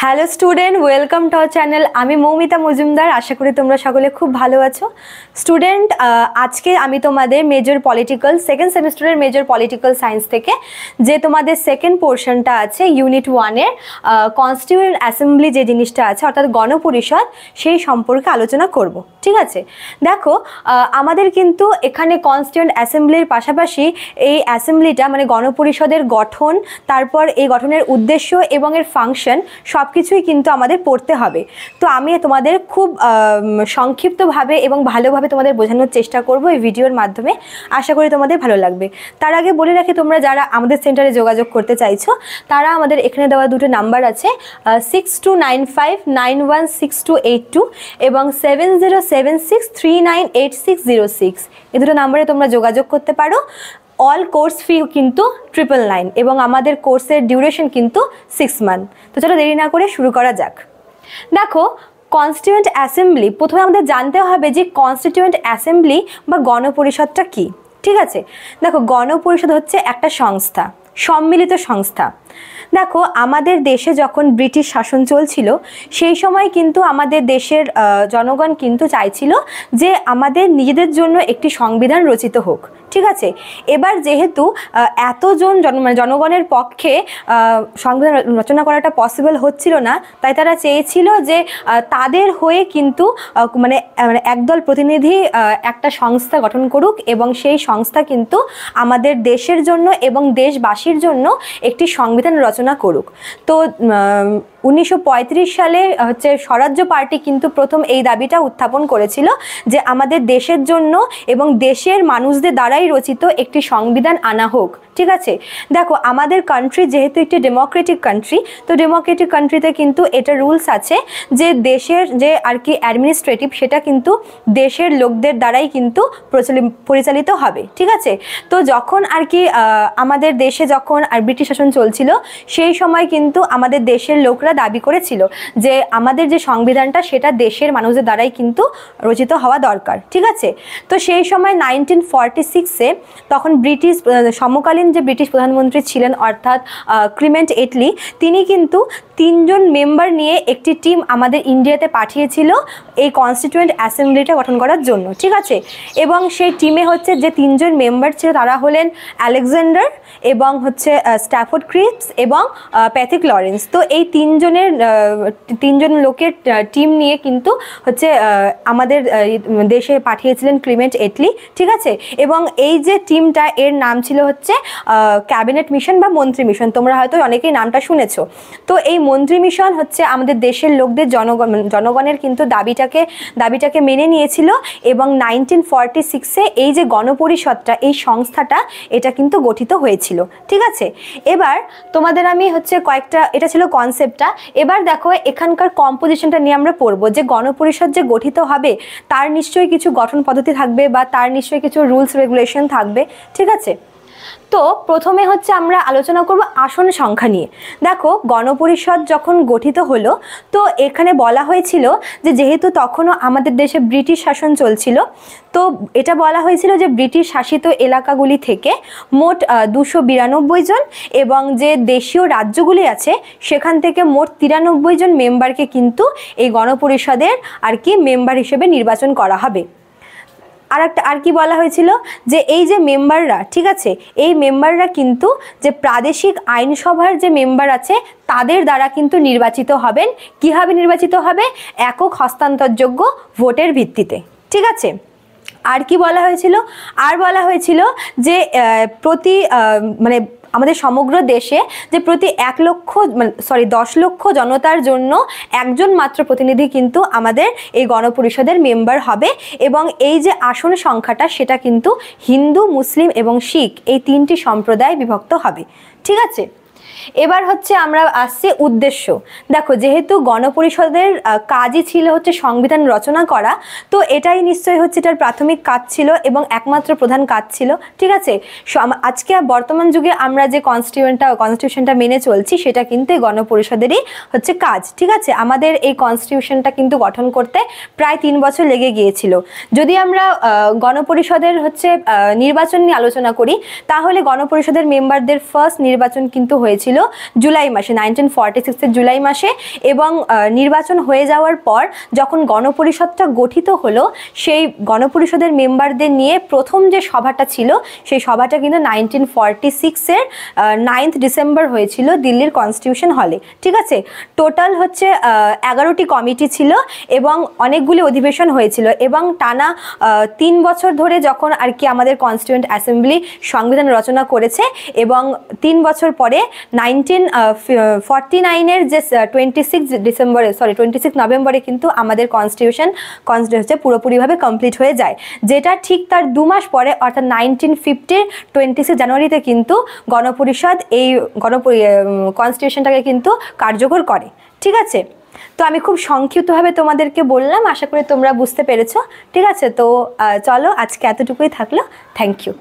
Hello student, welcome to our channel. আমি মৌমিতা মজুমদার। আশা করি তোমরা সকলে খুব ভালো আছো। স্টুডেন্ট, আজকে আমি তোমাদের মেজর পলিটিক্যাল সেকেন্ড সেমিস্টারের মেজর পলিটিক্যাল সায়েন্স থেকে যে তোমাদের সেকেন্ড পোর্শনটা আছে ইউনিট 1-এর কনস্টিটিউয়েন্ট অ্যাসেম্বলি যে জিনিসটা আছে অর্থাৎ গণপরিষদ, সেই সম্পর্কে আলোচনা করব। ঠিক আছে, দেখো আমাদের কিন্তু এখানে কনস্টিটিউয়েন্ট অ্যাসেম্বলির পাশাপাশি এই অ্যাসেম্বলিটা মানে গণপরিষদের গঠন, তারপর এই গঠনের উদ্দেশ্য এবং এর ফাংশন সব কিছুই কিন্তু আমাদের পড়তে হবে। তো আমি তোমাদের খুব সংক্ষিপ্তভাবে এবং ভালোভাবে তোমাদের বোঝানোর চেষ্টা করব এই ভিডিওর মাধ্যমে। আশা করি তোমাদের ভালো লাগবে। তার আগে বলে রাখি, তোমরা যারা আমাদের সেন্টারে যোগাযোগ করতে চাইছো তারা আমাদের এখানে দেওয়া দুটো নাম্বার আছে 6295916282 এবং 7076398606। এই দুটো নাম্বারে তোমরা যোগাযোগ করতে পারো। অল কোর্স ফি কিন্তু 999 এবং আমাদের কোর্সের ডিউরেশন কিন্তু 6 মান্থ। তো চলো দেরি না করে শুরু করা যাক। দেখো, কনস্টিটিউয়েন্ট অ্যাসেম্বলি, প্রথমে আমাদের জানতে হবে যে কনস্টিটিউয়েন্ট অ্যাসেম্বলি বা গণপরিষদটা কি। ঠিক আছে, দেখো গণপরিষদ হচ্ছে একটা সংস্থা, সম্মিলিত সংস্থা। দেখো আমাদের দেশে যখন ব্রিটিশ শাসন চলছিল সেই সময় কিন্তু আমাদের দেশের জনগণ কিন্তু চাইছিল যে আমাদের নিজেদের জন্য একটি সংবিধান রচিত হোক। ঠিক আছে, এবার যেহেতু এতজন জনগণের পক্ষে সংবিধান রচনা করাটা পসিবল হচ্ছিল না, তাই তারা চেয়েছিল যে তাদের হয়ে কিন্তু মানে একদল প্রতিনিধি একটা সংস্থা গঠন করুক এবং সেই সংস্থা কিন্তু আমাদের দেশের জন্য এবং দেশবাসীর জন্য একটি সংবিধান রচনা করুক। তো 1935 সালে হচ্ছে স্বরাজ্য পার্টি কিন্তু প্রথম এই দাবিটা উত্থাপন করেছিল যে আমাদের দেশের জন্য এবং দেশের মানুষদের দ্বারাই রচিত একটি সংবিধান আনা হোক। ঠিক আছে, দেখো আমাদের কান্ট্রি যেহেতু একটি ডেমোক্রেটিক কান্ট্রি, তো ডেমোক্রেটিক কান্ট্রিতে কিন্তু এটা রুলস আছে যে দেশের যে আর কি অ্যাডমিনিস্ট্রেটিভ সেটা কিন্তু দেশের লোকদের দ্বারাই কিন্তু পরিচালিত হবে। ঠিক আছে, তো যখন আর কি আমাদের দেশে যখন আর ব্রিটিশ শাসন চলছিল সেই সময় কিন্তু আমাদের দেশের লোকরা দাবি করেছিল যে আমাদের যে সংবিধানটা সেটা দেশের মানুষদের দ্বারাই কিন্তু রচিত হওয়া দরকার। ঠিক আছে, তো সেই সময় 1946-এ তখন ব্রিটিশ সমকালীন যে ব্রিটিশ প্রধানমন্ত্রী ছিলেন অর্থাৎ ক্লিমেন্ট এটলি, তিনি কিন্তু 3 জন মেম্বার নিয়ে একটি টিম আমাদের ইন্ডিয়াতে পাঠিয়েছিল এই কনস্টিটিউয়েন্ট অ্যাসেম্বলিটা গঠন করার জন্য। ঠিক আছে, এবং সেই টিমে হচ্ছে যে 3 জন মেম্বার ছিল তারা হলেন আলেকজান্ডার এবং হচ্ছে স্ট্যাফোর্ড ক্রিপস এবং প্যাথিক লরেন্স। তো এই 3 জন লোকের টিম নিয়ে কিন্তু হচ্ছে আমাদের দেশে পাঠিয়েছিলেন ক্লিমেন্ট এটলি। ঠিক আছে, এবং এই যে টিমটা এর নাম ছিল হচ্ছে ক্যাবিনেট মিশন বা মন্ত্রী মিশন। তোমরা হয়তো অনেকেই নামটা শুনেছো। তো এই মন্ত্রী মিশন হচ্ছে আমাদের দেশের লোকদের জনগণের কিন্তু দাবিটাকে মেনে নিয়েছিল এবং 1946-এ এই যে গণপরিষদটা, এই সংস্থাটা এটা কিন্তু গঠিত হয়েছিল। ঠিক আছে, এবার তোমাদের আমি হচ্ছে এটা ছিল কনসেপ্টটা। এবার দেখো এখানকার কম্পোজিশনটা নিয়ে আমরা পড়বো যে গণপরিষদ যে গঠিত হবে তার নিশ্চয়ই কিছু গঠন পদ্ধতি থাকবে বা তার নিশ্চয়ই কিছু রুলস রেগুলেশন থাকবে। ঠিক আছে, তো প্রথমে হচ্ছে আমরা আলোচনা করব আসন সংখ্যা নিয়ে। দেখো গণপরিষদ যখন গঠিত হলো তো এখানে বলা হয়েছিল যে যেহেতু তখনও আমাদের দেশে ব্রিটিশ শাসন চলছিল, তো এটা বলা হয়েছিল যে ব্রিটিশ শাসিত এলাকাগুলি থেকে মোট 292 জন এবং যে দেশীয় রাজ্যগুলি আছে সেখান থেকে মোট 93 জন মেম্বারকে কিন্তু এই গণপরিষদের আর কি মেম্বার হিসেবে নির্বাচন করা হবে। আর কি বলা হয়েছিল যে এই যে মেম্বাররা, ঠিক আছে, এই মেম্বাররা কিন্তু যে প্রাদেশিক আইনসভার যে মেম্বার আছে তাদের দ্বারা কিন্তু নির্বাচিত হবেন। কীভাবে নির্বাচিত হবে? একক হস্তান্তরযোগ্য ভোটের ভিত্তিতে। ঠিক আছে, আর কি বলা হয়েছিল? আর বলা হয়েছিল যে মানে আমাদের সমগ্র দেশে যে প্রতি 10 লক্ষ জনতার জন্য একজন মাত্র প্রতিনিধি কিন্তু আমাদের এই গণপরিষদের মেম্বার হবে এবং এই যে আসন সংখ্যাটা সেটা কিন্তু হিন্দু, মুসলিম এবং শিখ এই 3টি সম্প্রদায় বিভক্ত হবে। ঠিক আছে, এবার হচ্ছে আমরা আসছি উদ্দেশ্য। দেখো যেহেতু গণপরিষদের কাজই ছিল হচ্ছে সংবিধান রচনা করা, তো এটাই নিশ্চয়ই হচ্ছে এটার প্রাথমিক কাজ ছিল এবং একমাত্র প্রধান কাজ ছিল। ঠিক আছে, আজকে বর্তমান যুগে আমরা যে কনস্টিটিউশনটা মেনে চলছি সেটা কিন্তু এই গণপরিষদেরই হচ্ছে কাজ। ঠিক আছে, আমাদের এই কনস্টিটিউশনটা কিন্তু গঠন করতে প্রায় 3 বছর লেগে গিয়েছিল। যদি আমরা গণপরিষদের হচ্ছে নির্বাচন নিয়ে আলোচনা করি তাহলে গণপরিষদের মেম্বারদের ফার্স্ট নির্বাচন কিন্তু হয়েছিল হয়েছিল জুলাই মাসে, 1946-এর জুলাই মাসে। এবং নির্বাচন হয়ে যাওয়ার পর যখন গণপরিষদটা গঠিত হলো, সেই গণপরিষদের মেম্বারদের নিয়ে প্রথম যে সভাটা ছিল, সেই সভাটা কিন্তু 1946-এর 9 ডিসেম্বর হয়েছিল দিল্লির কনস্টিটিউশন হলে। ঠিক আছে, টোটাল হচ্ছে 11টি কমিটি ছিল এবং অনেকগুলি অধিবেশন হয়েছিল। এবং টানা 3 বছর ধরে যখন আর কি আমাদের কনস্টিটিউয়েন্ট অ্যাসেম্বলি সংবিধান রচনা করেছে, এবং 3 বছর পরে 1949-এর যে 26 নভেম্বরে কিন্তু আমাদের কনস্টিটিউশন হচ্ছে পুরোপুরিভাবে কমপ্লিট হয়ে যায়, যেটা ঠিক তার 2 মাস পরে অর্থাৎ 1950-র 26 জানুয়ারিতে কিন্তু গণপরিষদ এই কনস্টিটিউশনটাকে কিন্তু কার্যকর করে। ঠিক আছে, তো আমি খুব সংক্ষিপ্তভাবে তোমাদেরকে বললাম, আশা করি তোমরা বুঝতে পেরেছো। ঠিক আছে, তো চলো আজকে এতটুকুই থাকলো। Thank you.